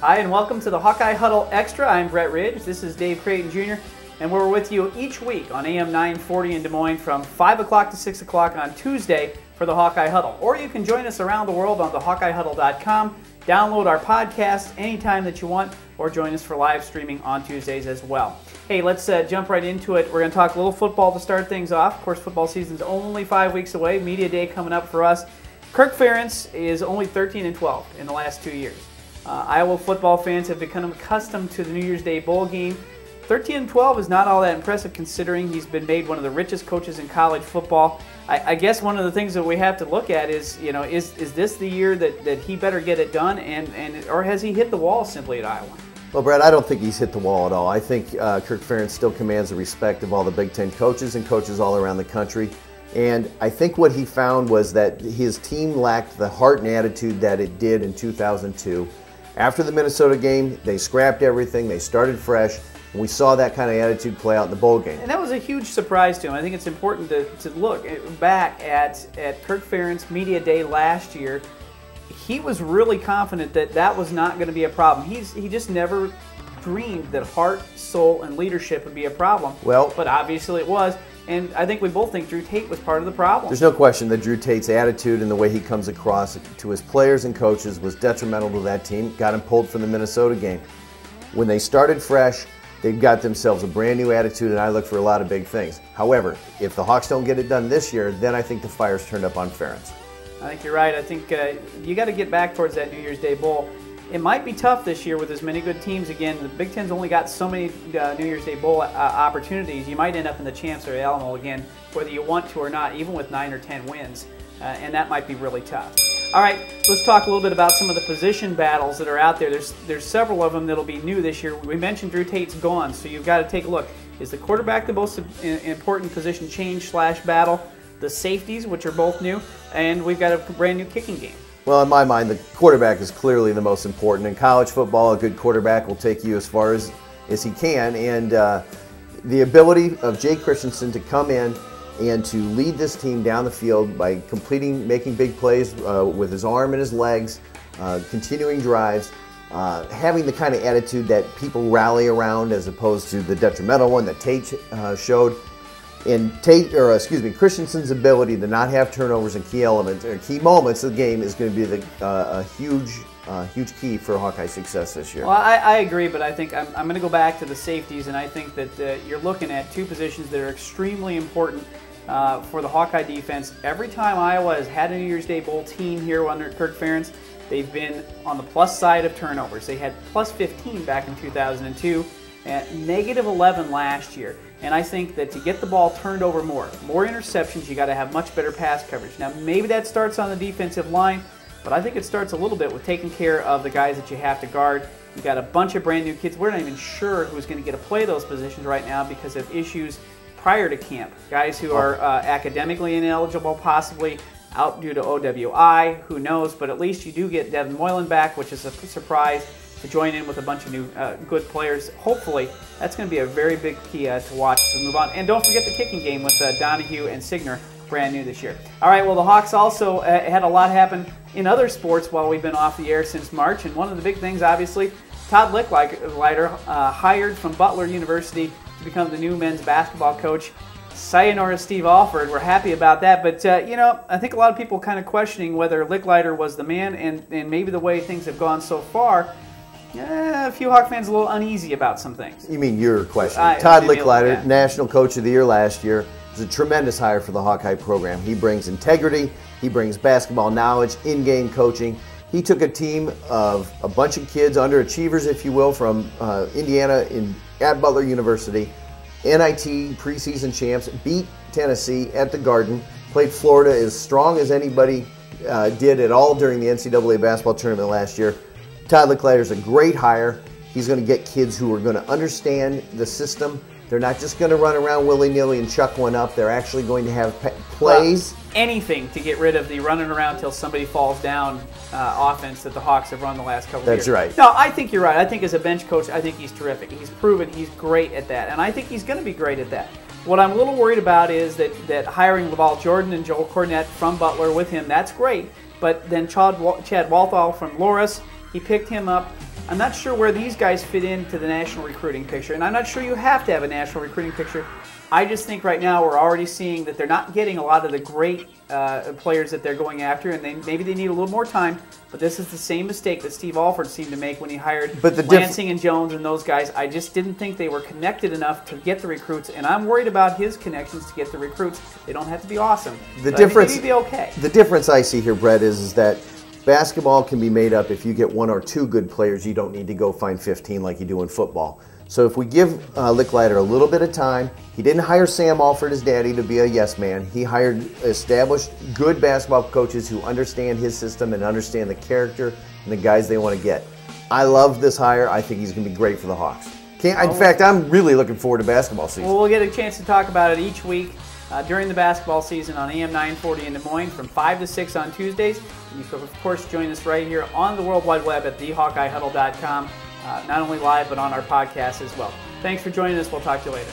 Hi, and welcome to the Hawkeye Huddle Extra. I'm Brett Ridge. This is Dave Creighton Jr., and we're with you each week on AM 940 in Des Moines from 5 o'clock to 6 o'clock on Tuesday for the Hawkeye Huddle. Or you can join us around the world on the HawkeyeHuddle.com, download our podcast anytime that you want, or join us for live streaming on Tuesdays as well. Hey, let's jump right into it. We're going to talk a little football to start things off. Of course, football season's only 5 weeks away. Media Day coming up for us. Kirk Ferentz is only 13-12 in the last 2 years. Iowa football fans have become accustomed to the New Year's Day bowl game. 13-12 is not all that impressive considering he's been made one of the richest coaches in college football. I guess one of the things that we have to look at is, is this the year that he better get it done, or has he hit the wall simply at Iowa? Well, Brett, I don't think he's hit the wall at all. I think Kirk Ferentz still commands the respect of all the Big Ten coaches and coaches all around the country. And I think what he found was that his team lacked the heart and attitude that it did in 2002. After the Minnesota game, they scrapped everything, they started fresh, and we saw that kind of attitude play out in the bowl game. And that was a huge surprise to him. I think it's important to look back at Kirk Ferentz Media Day last year. He was really confident that that was not going to be a problem. He just never dreamed that heart, soul, and leadership would be a problem. Well, but obviously it was. And I think we both think Drew Tate was part of the problem. There's no question that Drew Tate's attitude and the way he comes across to his players and coaches was detrimental to that team. Got him pulled from the Minnesota game. When they started fresh, they've got themselves a brand new attitude, and I look for a lot of big things. However, if the Hawks don't get it done this year, then I think the fire's turned up on Ferentz. I think you're right. I think you got to get back towards that New Year's Day Bowl. It might be tough this year with as many good teams. Again, the Big Ten's only got so many New Year's Day Bowl opportunities. You might end up in the Champs or the Alamo again, whether you want to or not, even with 9 or 10 wins. And that might be really tough. All right, let's talk a little bit about some of the position battles that are out there. There's several of them that'll be new this year. We mentioned Drew Tate's gone, so you've got to take a look. Is the quarterback the most important position change/battle? The safeties, which are both new, and we've got a brand new kicking game. Well, in my mind, the quarterback is clearly the most important. In college football, a good quarterback will take you as far as he can, and the ability of Jay Christensen to come in and to lead this team down the field by making big plays with his arm and his legs, continuing drives, having the kind of attitude that people rally around as opposed to the detrimental one that Tate showed. And Christensen's ability to not have turnovers in key elements or key moments of the game is going to be a huge key for Hawkeye success this year. Well, I agree, but I think I'm going to go back to the safeties, and I think that you're looking at two positions that are extremely important for the Hawkeye defense. Every time Iowa has had a New Year's Day Bowl team here under Kirk Ferentz, they've been on the plus side of turnovers. They had plus 15 back in 2002. And negative 11 last year. And I think that to get the ball turned over more interceptions, you got to have much better pass coverage. Now, maybe that starts on the defensive line, but I think it starts a little bit with taking care of the guys that you have to guard. You got a bunch of brand new kids. We're not even sure who's going to get to play those positions right now because of issues prior to camp. Guys who are academically ineligible, possibly out due to OWI, who knows, but at least you do get Devin Moylan back, which is a surprise, to join in with a bunch of new good players. Hopefully, that's going to be a very big key to watch as we move on. And don't forget the kicking game with Donahue and Signer, brand new this year. All right, well, the Hawks also had a lot happen in other sports while we've been off the air since March. And one of the big things, obviously, Todd Lickliter, hired from Butler University to become the new men's basketball coach. Sayonara Steve Alford. We're happy about that, but I think a lot of people kind of questioning whether Lickliter was the man, and maybe the way things have gone so far. A few Hawk fans a little uneasy about some things. You mean your question? Todd Lickliter, National Coach of the Year last year, is a tremendous hire for the Hawkeye program. He brings integrity, he brings basketball knowledge, in-game coaching. He took a team of a bunch of kids, underachievers, if you will, from Indiana at Butler University, NIT preseason champs, beat Tennessee at the Garden, played Florida as strong as anybody did at all during the NCAA basketball tournament last year. Todd Lickliter is a great hire. He's going to get kids who are going to understand the system. They're not just going to run around willy-nilly and chuck one up. They're actually going to have plays. Well, anything to get rid of the running around till somebody falls down offense that the Hawks have run the last couple of years. That's right. No, I think you're right. I think as a bench coach, I think he's terrific. He's proven he's great at that, and I think he's going to be great at that. What I'm a little worried about is that hiring Laval Jordan and Joel Cornett from Butler with him, that's great, but then Chad Walthall from Loras, he picked him up I'm not sure where these guys fit into the national recruiting picture, and I'm not sure you have to have a national recruiting picture. I just think right now we're already seeing that they're not getting a lot of the great players that they're going after, and maybe they need a little more time. But this is the same mistake that Steve Alford seemed to make when he hired Lansing and Jones and those guys. I just didn't think they were connected enough to get the recruits, and I'm worried about his connections to get the recruits. They don't have to be awesome. The difference, I think they'd be okay. The difference I see here, Brett, is that basketball can be made up. If you get 1 or 2 good players, you don't need to go find 15 like you do in football. So if we give Licklider a little bit of time, he didn't hire Sam Alford, his daddy, to be a yes man. He hired established, good basketball coaches who understand his system and understand the character and the guys they want to get. I love this hire. I think he's going to be great for the Hawks. In fact, I'm really looking forward to basketball season. Well, we'll get a chance to talk about it each week during the basketball season on AM 940 in Des Moines from 5 to 6 on Tuesdays. And you can, of course, join us right here on the World Wide Web at thehawkeyehuddle.com. Not only live, but on our podcast as well. Thanks for joining us. We'll talk to you later.